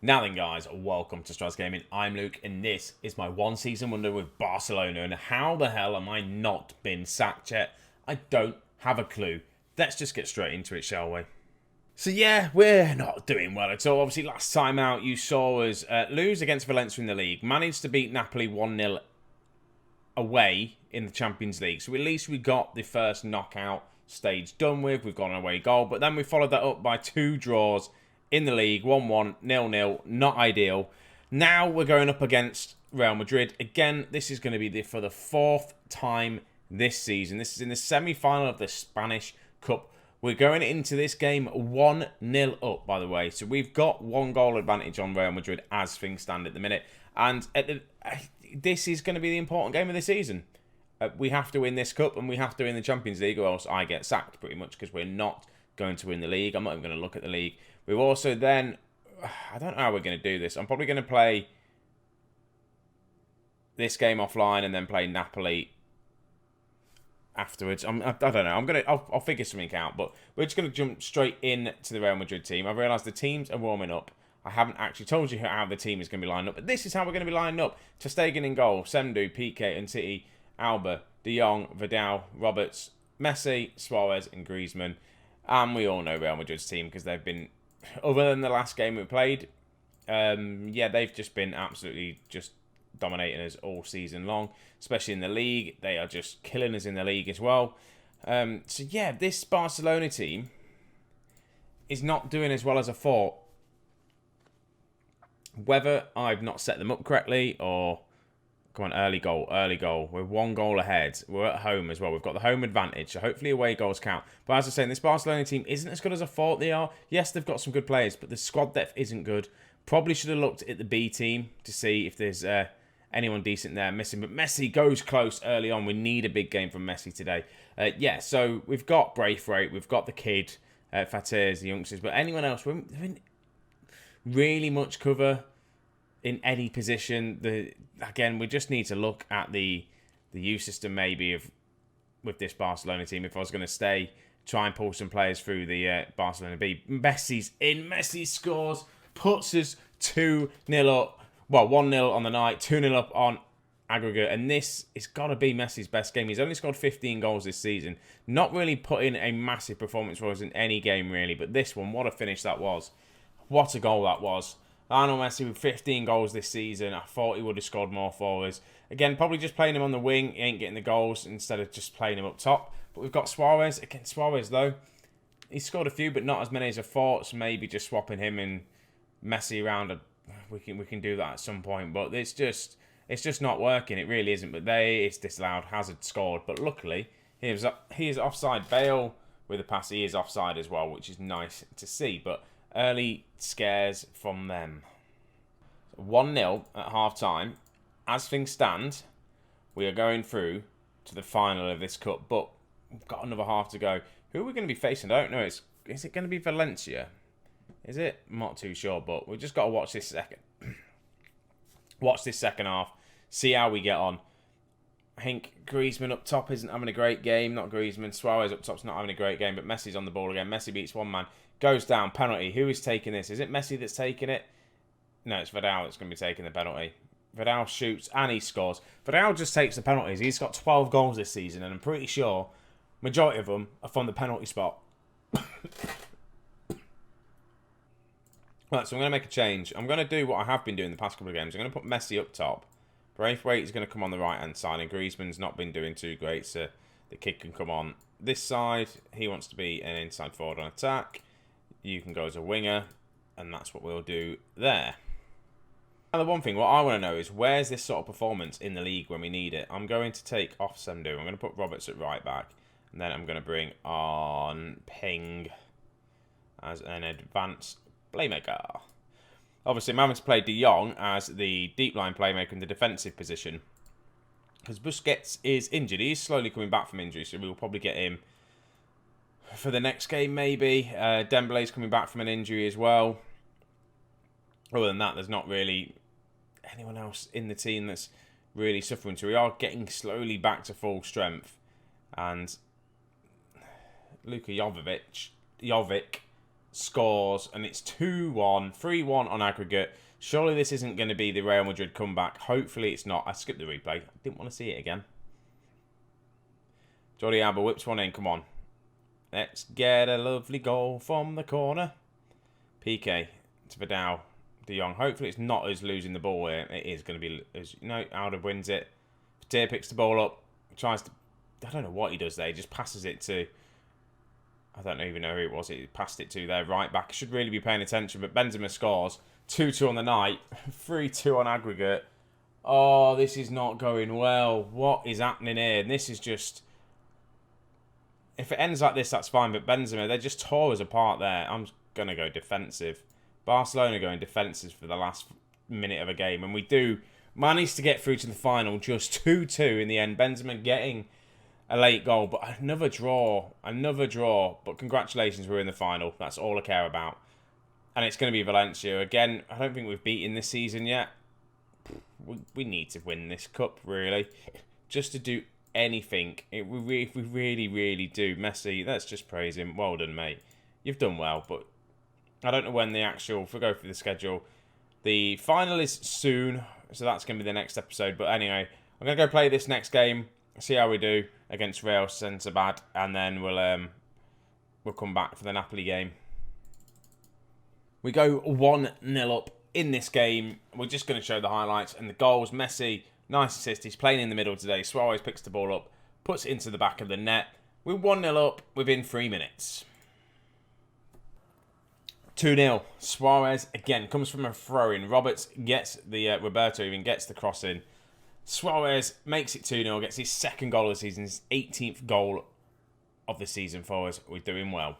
Now then, guys, welcome to Strasz Gaming. I'm Luke, and this is my one season wonder with Barcelona. And how the hell am I not been sacked yet? I don't have a clue. Let's just get straight into it, shall we? So yeah, we're not doing well at all. Obviously, last time out, you saw us lose against Valencia in the league. Managed to beat Napoli 1-0 away in the Champions League. So at least we got the first knockout stage done with. We've got an away goal. But then we followed that up by 2 draws in the league, 1-1, 0-0, not ideal. Now we're going up against Real Madrid. Again, this is going to be for the 4th time this season. This is in the semi-final of the Spanish Cup. We're going into this game 1-0 up, by the way. So we've got 1 goal advantage on Real Madrid as things stand at the minute. And this is going to be the important game of the season. We have to win this cup and we have to win the Champions League, or else I get sacked pretty much, because we're not going to win the league. I'm not even going to look at the league. We've also then, I don't know how we're going to do this. I'm probably going to play this game offline and then play Napoli afterwards. I don't know. I'll figure something out. But we're just going to jump straight in to the Real Madrid team. I've realised the teams are warming up. I haven't actually told you how the team is going to be lined up, but this is how we're going to be lining up. Ter Stegen in goal, Sendu, Piqué and City, Alba, De Jong, Vidal, Roberts, Messi, Suarez and Griezmann. And we all know Real Madrid's team because they've been, other than the last game we played, yeah, they've just been absolutely just dominating us all season long, especially in the league. They are just killing us in the league as well. So yeah, this Barcelona team is not doing as well as I thought. Whether I've not set them up correctly or... Come on, early goal. We're 1 goal ahead. We're at home as well. We've got the home advantage, so hopefully away goals count. But as I was saying, this Barcelona team isn't as good as I thought they are. Yes, they've got some good players, but the squad depth isn't good. Probably should have looked at the B team to see if there's anyone decent there missing. But Messi goes close early on. We need a big game from Messi today. Yeah, so we've got Braithwaite, we've got the kid, Fateh's, the youngsters. But anyone else, we haven't really much cover in any position. Again, we just need to look at the U system maybe with this Barcelona team. If I was going to try and pull some players through the Barcelona B. Messi's in. Messi scores, puts us 2-0 up. Well, 1-0 on the night, 2-0 up on aggregate. And this has got to be Messi's best game. He's only scored 15 goals this season. Not really put in a massive performance for us in any game, really. But this one, what a finish that was. What a goal that was. Lionel Messi with 15 goals this season. I thought he would have scored more for us. Again, probably just playing him on the wing. He ain't getting the goals instead of just playing him up top. But we've got Suarez. Again, Suarez, though, he scored a few, but not as many as I thought. So maybe just swapping him and Messi around. We can do that at some point. But it's just not working. It really isn't. But it's disallowed. Hazard scored. But luckily, he is offside. Bale with a pass. He is offside as well, which is nice to see. But early scares from them. 1-0 at half-time. As things stand, we are going through to the final of this cup, but we've got another half to go. Who are we going to be facing? I don't know. Is it going to be Valencia? Is it? I'm not too sure, but we've just got to watch this second. Watch this second half. See how we get on. I think Griezmann up top isn't having a great game. Not Griezmann. Suarez up top's not having a great game, but Messi's on the ball again. Messi beats one man. Goes down, penalty. Who is taking this? Is it Messi that's taking it? No, it's Vidal that's going to be taking the penalty. Vidal shoots and he scores. Vidal just takes the penalties. He's got 12 goals this season, and I'm pretty sure majority of them are from the penalty spot. Right, so I'm going to make a change. I'm going to do what I have been doing the past couple of games. I'm going to put Messi up top. Braithwaite is going to come on the right-hand side, and Griezmann's not been doing too great, so the kid can come on this side. He wants to be an inside forward on attack. You can go as a winger, and that's what we'll do there. Now, the one thing, what I want to know is, where's this sort of performance in the league when we need it? I'm going to take off Sendu. I'm going to put Roberts at right back, and then I'm going to bring on Ping as an advanced playmaker. Obviously, I'm having to play De Jong as the deep line playmaker in the defensive position, because Busquets is injured. He's slowly coming back from injury, so we'll probably get him for the next game, maybe. Dembele's coming back from an injury as well. Other than that, there's not really anyone else in the team that's really suffering. So we are getting slowly back to full strength. And Luka Jovic scores, and it's 2-1, 3-1 on aggregate. Surely this isn't going to be the Real Madrid comeback. Hopefully it's not. I skipped the replay. I didn't want to see it again. Jordi Alba whips one in. Come on. Let's get a lovely goal from the corner. PK to Vidal. De Jong. Hopefully it's not us losing the ball here. It is going to be... No, Alba wins it. Patir picks the ball up. Tries to... I don't know what he does there. He just passes it to... I don't even know who it was. He passed it to their right back. Should really be paying attention. But Benzema scores. 2-2 on the night. 3-2 on aggregate. Oh, this is not going well. What is happening here? And this is just... If it ends like this, that's fine. But Benzema, they just tore us apart there. I'm going to go defensive. Barcelona going defensive for the last minute of a game. And we do manage to get through to the final. Just 2-2 in the end. Benzema getting a late goal. But another draw. Another draw. But congratulations, we're in the final. That's all I care about. And it's going to be Valencia. Again, I don't think we've beaten this season yet. We need to win this cup, really. Just to do anything. If we really, really do. Messi, let's just praise him. Well done, mate. You've done well, but I don't know when the actual... If we go through the schedule, the final is soon, so that's going to be the next episode. But anyway, I'm going to go play this next game, see how we do against Real Sociedad, and then we'll come back for the Napoli game. We go 1-0 up in this game. We're just going to show the highlights and the goals. Messi, nice assist. He's playing in the middle today. Suarez picks the ball up, puts it into the back of the net. We're 1-0 up within 3 minutes. 2-0. Suarez, again, comes from a throw-in. Roberts gets the... Roberto even gets the cross in. Suarez makes it 2-0, gets his second goal of the season, his 18th goal of the season for us. We're doing well.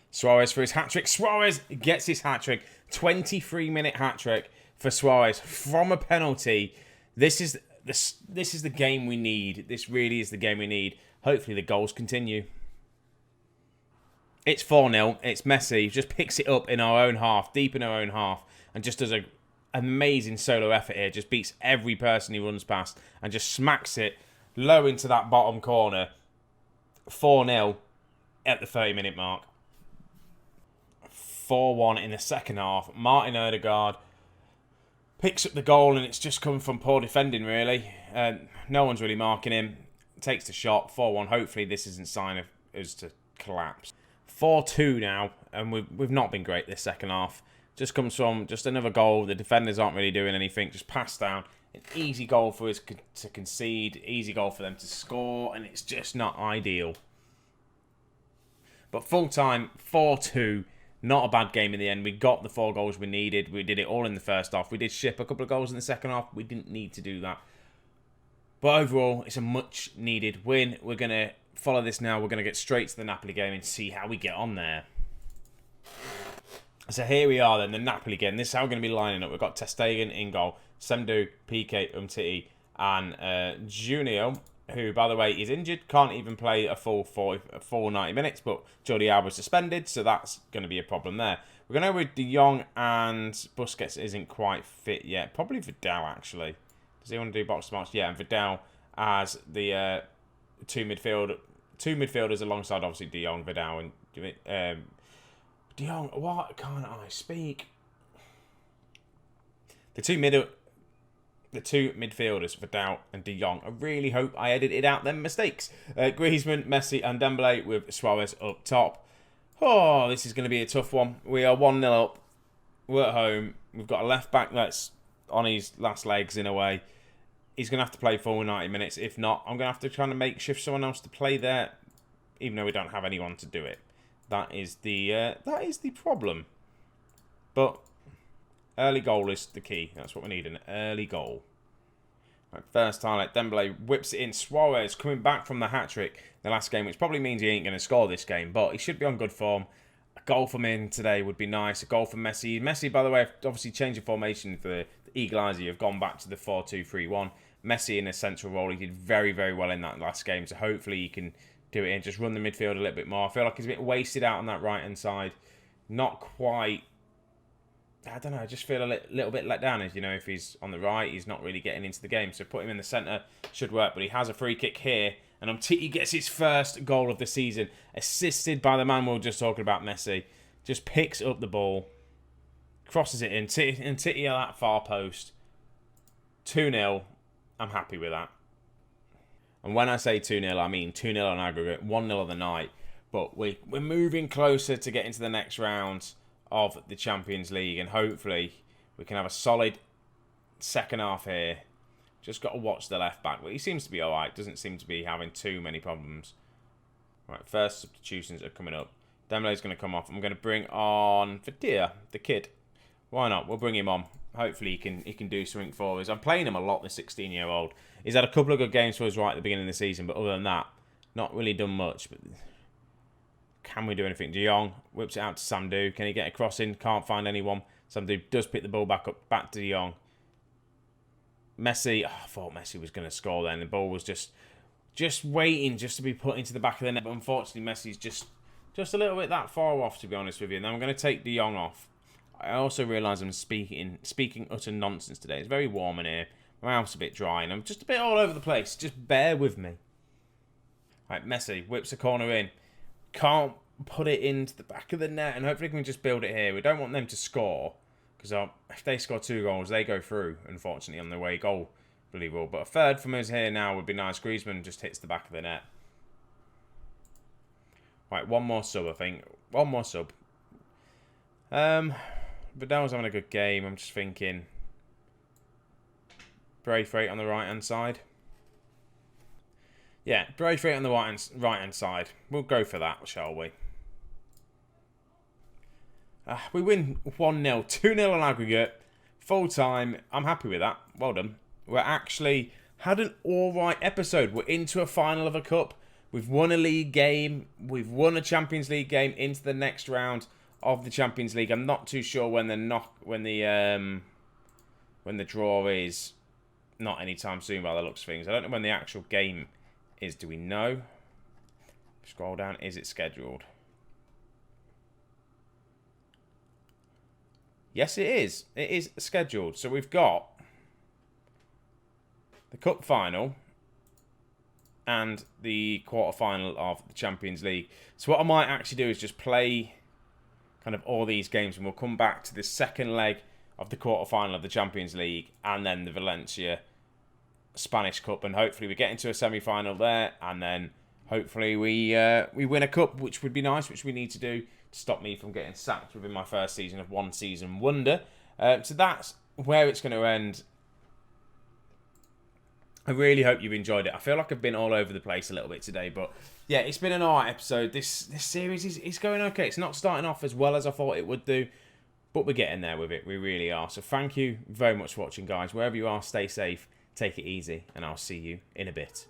Suarez for his hat-trick. Suarez gets his hat-trick. 23-minute hat-trick for Suarez from a penalty. This is the game we need. This really is the game we need. Hopefully the goals continue. It's 4-0. It's Messi. Just picks it up in our own half, deep in our own half, and just does an amazing solo effort here. Just beats every person he runs past and just smacks it low into that bottom corner. 4-0 at the 30-minute mark. 4-1 in the second half. Martin Odegaard picks up the goal, and it's just come from poor defending, really. No one's really marking him. Takes the shot. 4-1. Hopefully this isn't a sign of us to collapse. 4-2 now, and we've not been great this second half. Just comes from just another goal. The defenders aren't really doing anything. Just pass down. An easy goal for us to concede. Easy goal for them to score, and it's just not ideal. But full time, 4-2. Not a bad game in the end. We got the 4 goals we needed. We did it all in the first half. We did ship a couple of goals in the second half. We didn't need to do that. But overall, it's a much needed win. We're going to follow this now. We're going to get straight to the Napoli game and see how we get on there. So here we are then, the Napoli game. This is how we're going to be lining up. We've got Ter Stegen in goal, Semdu, PK, Umtiti, and Junio, who, by the way, is injured. Can't even play a full 90 minutes, but Jordi Alba was suspended, so that's going to be a problem there. We're going to go with De Jong, and Busquets isn't quite fit yet. Probably Vidal, actually. Does he want to do box-to-box? Yeah, and Vidal as the two midfielders alongside, obviously, De Jong, Vidal, and De Jong. What can't I speak? The two midfielders, Vidal and De Jong. I really hope I edited out them mistakes. Griezmann, Messi and Dembele with Suarez up top. Oh, this is going to be a tough one. We are 1-0 up. We're at home. We've got a left-back that's on his last legs in a way. He's going to have to play full 90 minutes. If not, I'm going to have to try and makeshift someone else to play there, even though we don't have anyone to do it. That is the problem. But early goal is the key. That's what we need, an early goal. Right, first highlight, Dembele whips it in. Suarez coming back from the hat-trick the last game, which probably means he ain't going to score this game, but he should be on good form. A goal from him today would be nice. A goal from Messi. Messi, by the way, obviously changed the formation for the Eagle Eyes. You've gone back to the 4-2-3-1. Messi in a central role. He did very, very well in that last game, so hopefully he can do it and just run the midfield a little bit more. I feel like he's a bit wasted out on that right-hand side. Not quite... I don't know, I just feel a little bit let down. As you know, if he's on the right, he's not really getting into the game. So put him in the centre should work. But he has a free kick here. And Umtiti gets his first goal of the season. Assisted by the man we were just talking about, Messi. just picks up the ball, crosses it in, and Titty at that far post. 2-0. I'm happy with that. And when I say 2-0, I mean 2-0 on aggregate, 1-0 on the night. But we're moving closer to getting to the next round of the Champions League, and hopefully we can have a solid second half here. Just got to watch the left back, but he seems to be alright. Doesn't seem to be having too many problems. Right, first substitutions are coming up. Dembele's going to come off. I'm going to bring on Fadir, the kid. Why not? We'll bring him on. Hopefully he can do something for us. I'm playing him a lot, the 16-year-old. He's had a couple of good games for us right at the beginning of the season, but other than that, not really done much. But can we do anything? De Jong whips it out to Samdu. Can he get a cross in? Can't find anyone. Samdu does pick the ball back up, back to De Jong. Messi, I thought Messi was going to score then. The ball was just waiting just to be put into the back of the net. But unfortunately, Messi's just a little bit that far off, to be honest with you. Now I'm going to take De Jong off. I also realise I'm speaking utter nonsense today. It's very warm in here. My mouth's a bit dry and I'm just a bit all over the place. Just bear with me. Right, Messi whips a corner in. Can't put it into the back of the net, and hopefully we can just build it here. We don't want them to score, because if they score 2 goals, they go through, unfortunately, on their way goal. Really will. But a third from us here now would be nice. Griezmann just hits the back of the net. Right, one more sub, I think. One more sub. Vidal's having a good game. I'm just thinking Braithwaite on the right-hand side. Yeah, Braithwaite on the right-hand side. We'll go for that, shall we? We win 1-0. 2-0 on aggregate. Full time. I'm happy with that. Well done. We're actually had an alright episode. We're into a final of a cup. We've won a league game. We've won a Champions League game into the next round of the Champions League. I'm not too sure when the draw is. Not anytime soon by the looks of things. I don't know when the actual game is. Do we know? Scroll down. Is it scheduled? Yes, it is. It is scheduled. So we've got the cup final and the quarter-final of the Champions League. So what I might actually do is just play kind of all these games, and we'll come back to the second leg of the quarter-final of the Champions League and then the Valencia Spanish Cup, and hopefully we get into a semi-final there, and then hopefully we win a cup, which would be nice, which we need to do to stop me from getting sacked within my first season of one season wonder. So that's where it's going to end. I really hope you've enjoyed it. I feel like I've been all over the place a little bit today, but yeah, it's been an alright episode. This series is going okay. It's not starting off as well as I thought it would do, but we're getting there with it. We really are. So thank you very much for watching, guys. Wherever you are, stay safe, take it easy, and I'll see you in a bit.